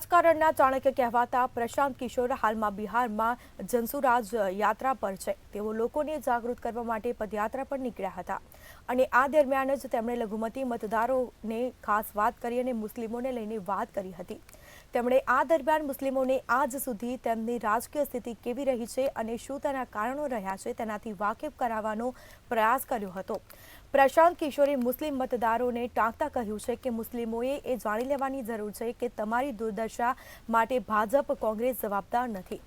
રાજકારણના ચાણક્ય કહેવાતા પ્રશાંત કિશોર હાલમાં બિહારમાં જનસુરાજ યાત્રા પર છે। તેઓ લોકોને જાગૃત કરવા માટે પદયાત્રા પર નીકળ્યા હતા અને આ દરમિયાન જ તેમણે લઘુમતી મતદારોને ખાસ વાત કરી અને મુસ્લિમોને લઈને વાત કરી હતી। તેમણે આ દરમિયાન મુસ્લિમોને આજ સુધી તેમની રાજકીય સ્થિતિ કેવી રહી છે અને શું તેના કારણો રહ્યા છે તેનાથી વાકેફ કરાવવાનો પ્રયાસ કર્યો હતો। પ્રશાંત કિશોરે મુસ્લિમ મતદારોને ટાંકતા કહ્યું છે કે મુસ્લિમોએ એ જાણી લેવાની જરૂર છે કે તમારી દુર્દશા માટે ભાજપ કોંગ્રેસ જવાબદાર નથી।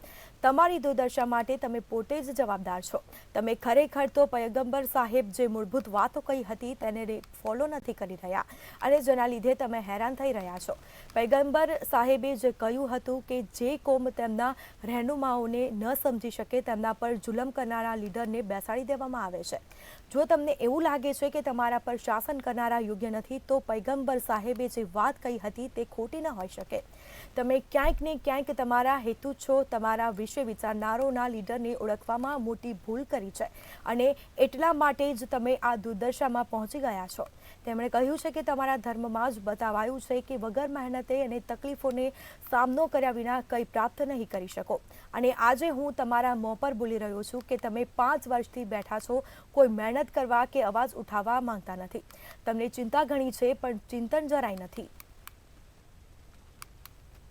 તમારી દુર્દશા માટે તમે પોતે જ જવાબદાર છો। તમે ખરેખર તો પયગંબર સાહેબ જે મૂળભૂત વાતો કહી હતી તેને ફોલો નથી કરી રહ્યા અને જેના લીધે તમે હેરાન થઈ રહ્યા છો। પયગંબર સાહેબે જે કહ્યું હતું કે જે કોમ તેમના રહેનુમાઓને ન સમજી શકે તેમના પર જુલમ કરનારા લીડરને બેસાડી દેવામાં આવે છે। જો તમને એવું લાગે છે કે તમારા પર શાસન કરનારા યોગ્ય નથી તો પયગંબર સાહેબે જે વાત કહી હતી તે ખોટી ન હોઈ શકે। તમે ક્યાંક ને ક્યાંક તમારા હેતુ છો તમારા વિશે વિચારનારોના લીડરને ઓળખવામાં મોટી ભૂલ કરી છે અને એટલા માટે જ તમે આ દુર્દશામાં પહોંચી ગયા છો। તેમણે કહ્યું છે કે તમારા ધર્મમાં જ બતાવાયું છે કે વગર મહેનતે અને તકલીફોને સામનો કર્યા વિના કંઈ પ્રાપ્ત નહીં કરી શકો અને આજે હું તમારા મોં પર બોલી રહ્યો છું કે તમે 5 વર્ષથી બેઠા છો, કોઈ મહેનત કરવા કે અવાજ ઉઠાવવા માંગતા નથી। તમને ચિંતા ઘણી છે પણ ચિંતન જરાય નથી।